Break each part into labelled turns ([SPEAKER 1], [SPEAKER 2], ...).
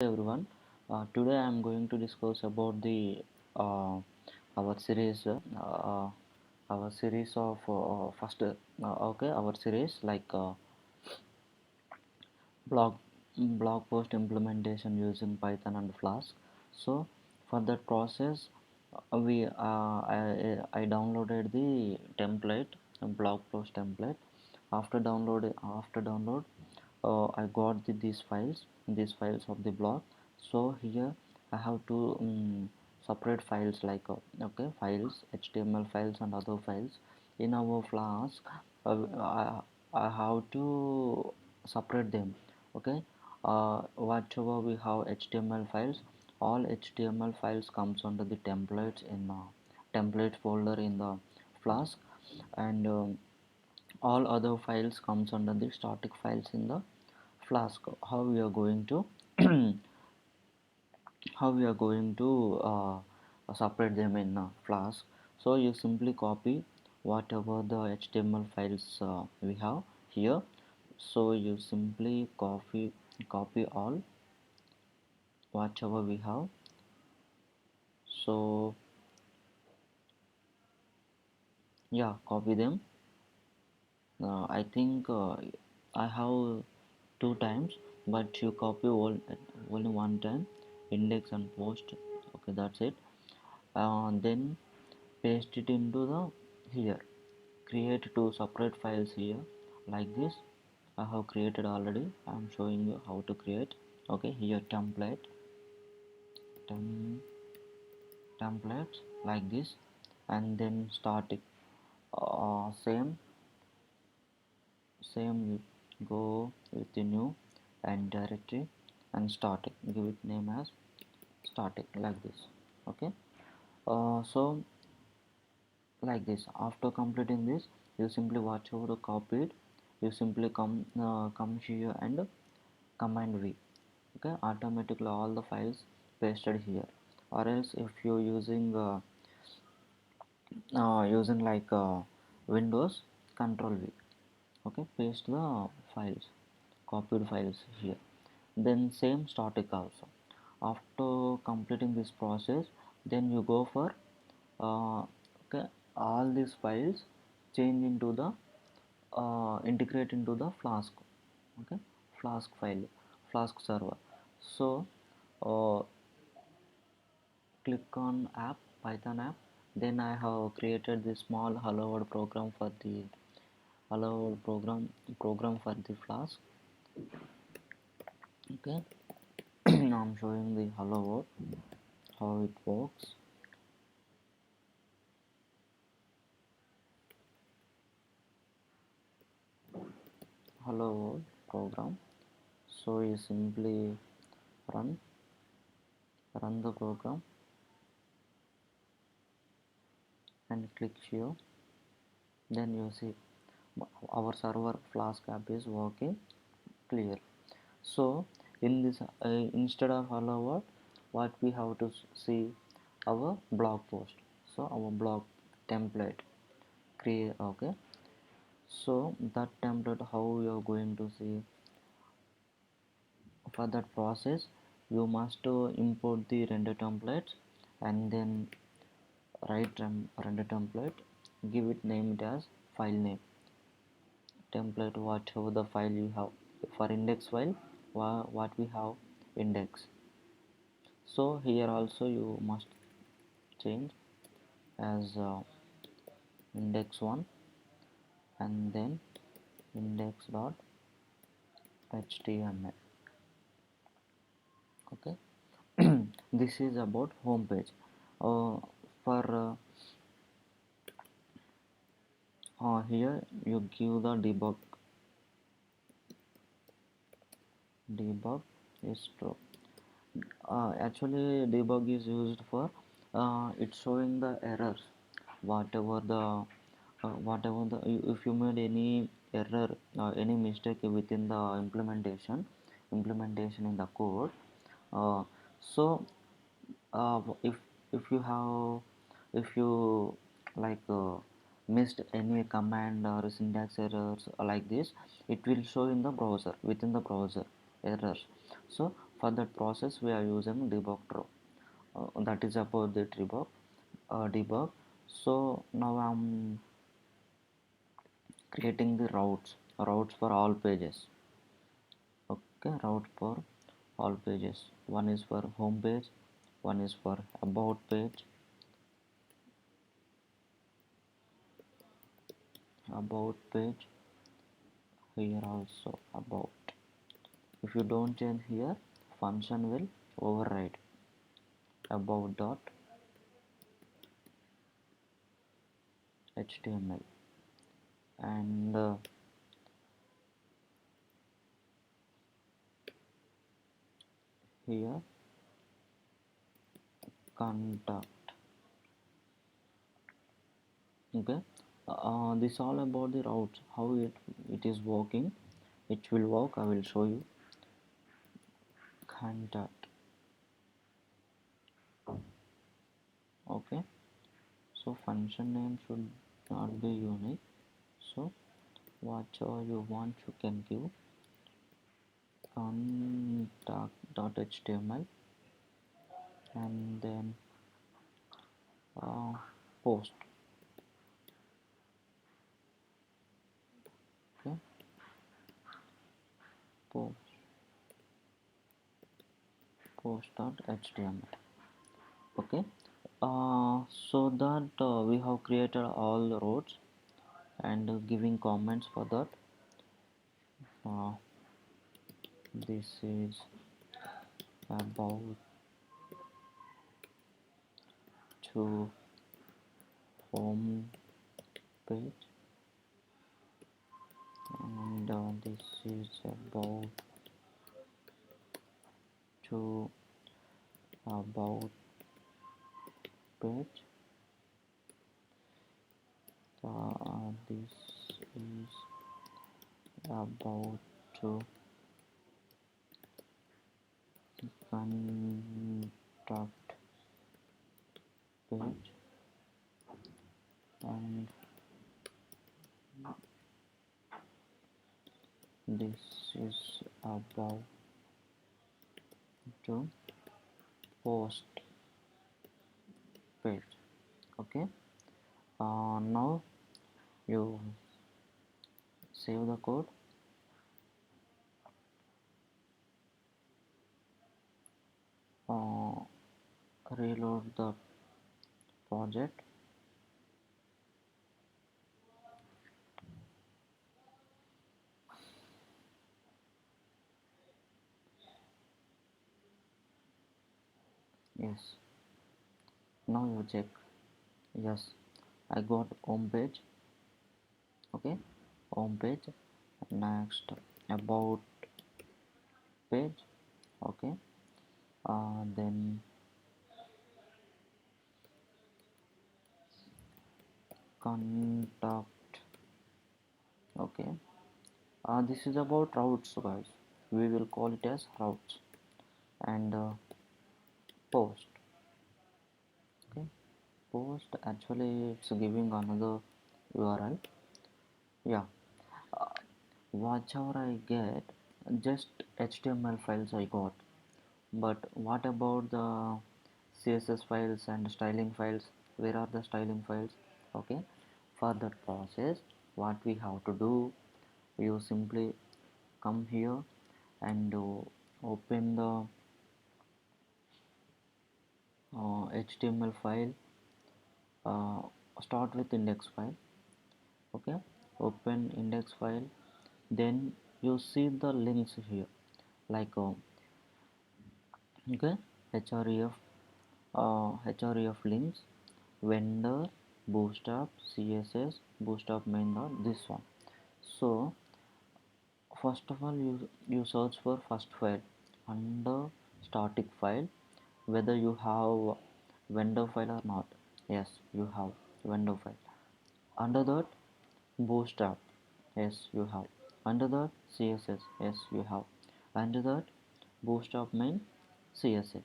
[SPEAKER 1] Everyone. Today I am going to discuss about the our series, our series of first, okay, our series like blog blog post implementation using Python and Flask. So for that process, I downloaded the template, a blog post template. After download, I got these files of the blog. So here I have to separate files like okay, files, HTML files and other files in our Flask. I have to separate them. Okay, whatever we have HTML files, all HTML files comes under the templates in template folder in the Flask, and all other files comes under the static files in the Flask. How we are going to how we are going to separate them in Flask? So you simply copy whatever the HTML files we have here. So you simply copy all whatever we have. So yeah, copy them. I think I have two times, but you copy only one time, index and post. Okay, that's it. Then paste it into the here. Create two separate files here like this. I have created already. I am showing you how to create. Okay, here tem, templates like this, and then static. Same you go with the new and directory and static, give it name as static like this. Okay, so like this, after completing this, you simply watch over the copied, you simply come here and command V. Okay, automatically all the files pasted here. Or else if you're using like Windows, control V. Okay, paste the files, copied files here. Then same static also. After completing this process, then you go for uh, okay, all these files change into the integrate into the Flask. Okay, Flask file, Flask server. So uh, click on app, Python app. Then I have created this small hello world program for the hello world program for the Flask. Okay, I'm showing the hello world, how it works. Hello world program. So you simply run run the program and click here. Then you see our server Flask app is working clear. So in this instead of hello world, what we have to see our blog post. So our blog template create. Okay, so that template, how you are going to see? For that process, you must import the render templates and then write render template, give it name it as file name template, whatever the file you have. For index file, what we have, index. So here also you must change as index1 and then index.html. Okay, this is about home page. For here you give the debug is true. Actually debug is used for it's showing the errors, whatever the if you made any error, any mistake within the implementation in the code. So if you have, if you like missed any command or syntax errors like this, it will show in the browser, within the browser errors. So For that process we are using debug row. That is about the debug. So now I'm creating the routes for all pages. Okay, route for all pages. One is for home page, one is for about page, here also about. If you don't change here, function will override about dot html. And here contact. Okay, this all about the routes, how it is working. It will work, I will show you. Contact. Okay, so function name should not be unique, so whatever you want you can give. Contact.html and then uh, post. Okay, post post.html. Okay, so that we have created all the roads and giving comments for that. uh, this is about to home page, and this is about to about page. This is about to contact page, and this is about to post page. Okay, now you save the code. uh, Reload the project. Yes, now you check. Yes, I got home page. Okay, home page. Next, about page. Okay, then contact. Okay, this is about routes, guys. We will call it as routes. And post. Okay, post, actually it's giving another URL. Yeah, uh, whatever I get, just HTML files I got. But what about the CSS files and styling files? Where are the styling files? Okay, for that process what we have to do, you simply come here and open the HTML file. Start with index file. Okay, open index file, then you see the links here, like okay, href href links, vendor, bootstrap, css, bootstrap main dot, this one. So first of all, you search for first file under static file, whether you have vendor file or not. Yes, you have vendor file. Under that, bootstrap, yes you have. Under that, css, yes you have. Under that, bootstrap main, css.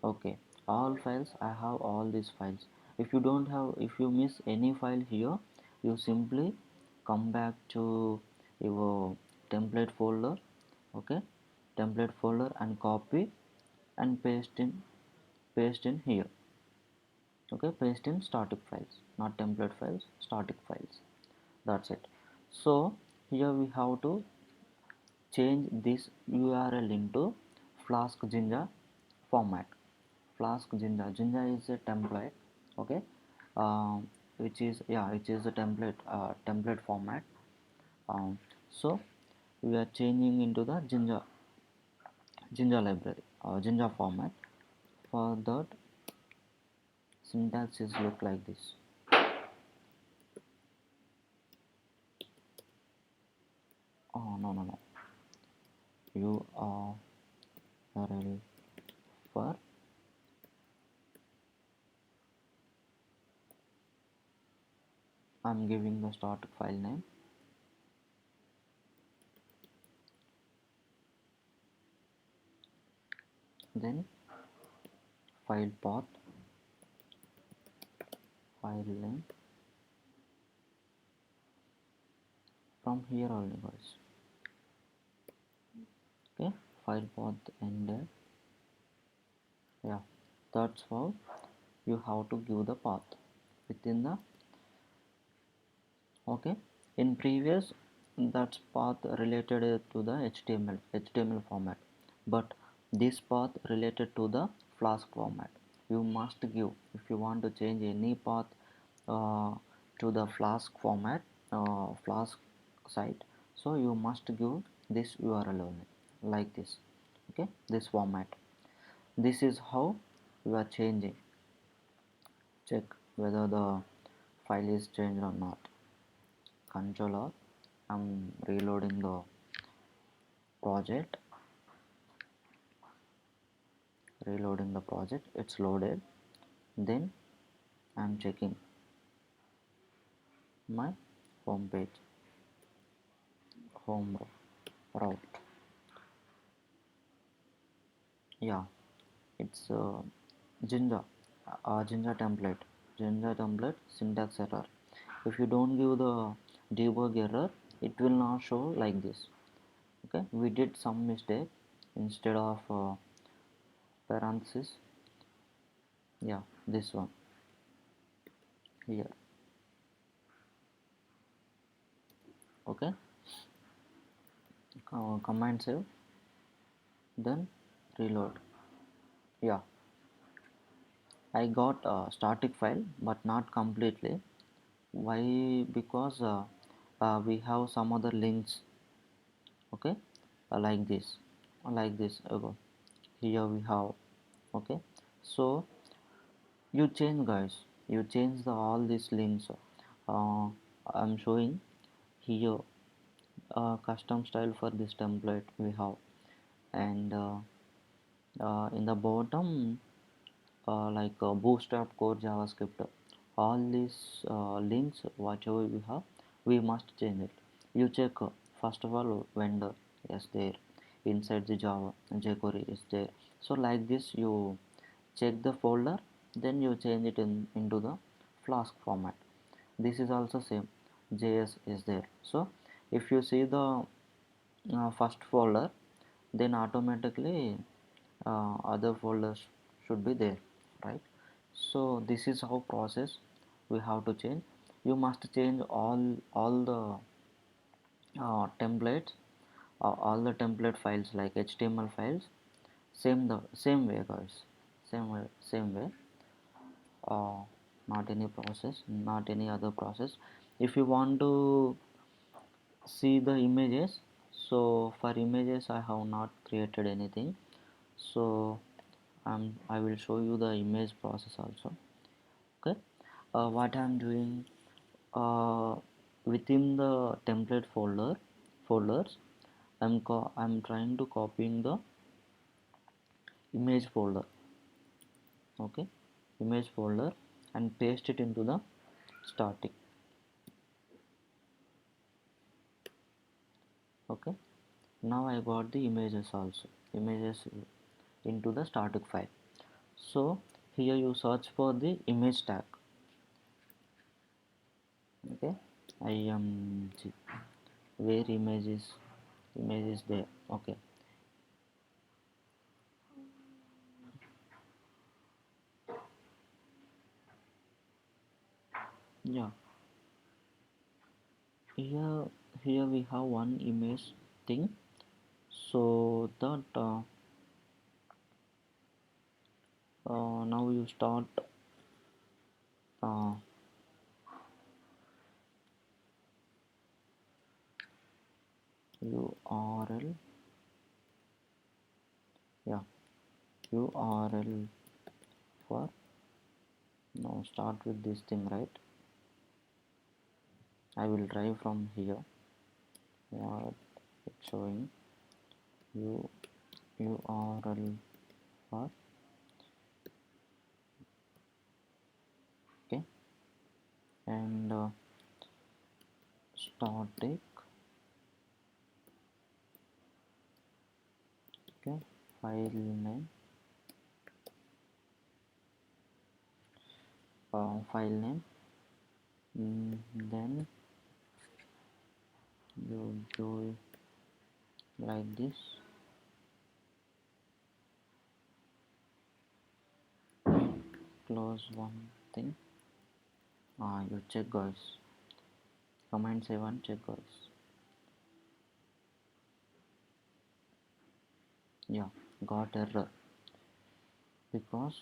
[SPEAKER 1] Okay, all files, I have all these files. If you don't have, if you miss any file here, you simply come back to your template folder. Okay, template folder and copy and paste in here. Okay, paste in static files, not template files, static files. That's it. So here we have to change this URL into flask jinja format. Flask jinja is a template. Okay, which is, yeah, it is a template format. So we are changing into the jinja library, jinja format. For that, syntax is look like this. Oh, no, URL for, I'm giving the start file name, then file path, file name, from here only guys. Okay, file path ended. Yeah, that's how you have to give the path within the, okay, in previous, that's path related to the HTML format, but this path related to the flask format. You must give, if you want to change any path uh, to the flask format, flask site, so you must give this URL only, like this. Okay, this format. This is how you are changing. Check whether the file is changed or not. Control R, I'm reloading the project, it's loaded. Then I'm checking my home page, home route. Yeah, it's jinja, jinja template syntax error. If you don't give the debug error, it will not show like this. Okay, we did some mistake. Instead of parenthesis, yeah, this one here. Okay, command save, then reload. Yeah, I got a static file but not completely. Why? Because we have some other links. Okay, like this. Here we have. Okay, so you change guys, you change all these links. I'm showing here custom style for this template we have, and in the bottom, like bootstrap core javascript, all these links whatever we have, we must change it. You check, first of all, vendor is there, inside the java jquery is there. So like this you check the folder, then you change it into the flask format. This is also same, js is there. So if you see the first folder, then automatically other folders should be there, right? So this is how process we have to change. You must change all the templates, all the template files like html files, same way guys, same way. uh, Not any process, not any other process. If you want to see the images, so for images I have not created anything. So I will show you the image process also. Okay, what I'm doing, uh, within the template folders, I'm trying to copying the image folder. Okay, image folder, and paste it into the static. Okay, now I got the images also, images into the static file. So here you search for the image tag. Okay, img, where image is there. Okay, Yeah, here here we have one image thing. So that now you start uh, URL. Yeah, URL for, now start with this thing, right? I will drive from here. What it's showing, U URL for, okay, and static, okay, file name, file name. Then you do like this. Close one thing. You check, guys. Command 7, check, guys. Yeah, got error because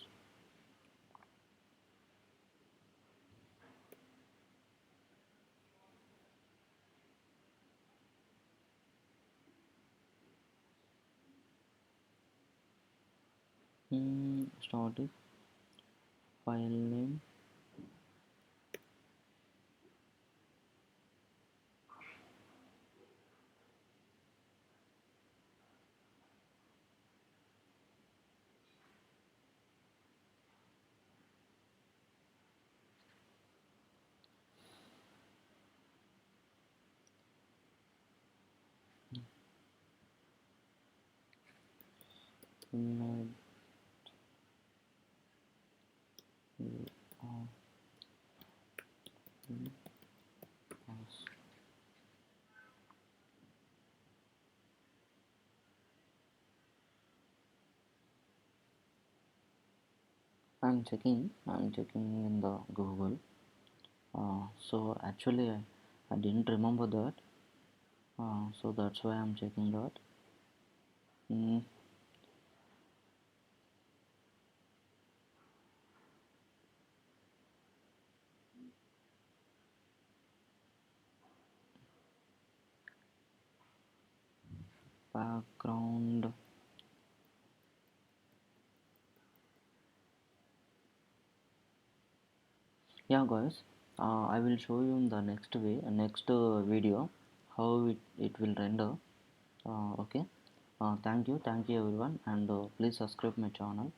[SPEAKER 1] static file name. Image, uh, I'm checking in the Google. So actually I didn't remember that. So that's why I'm checking that. mm, Background. Yeah, guys, I will show you in the next video how it will render. Okay. Thank you everyone, and please subscribe my channel.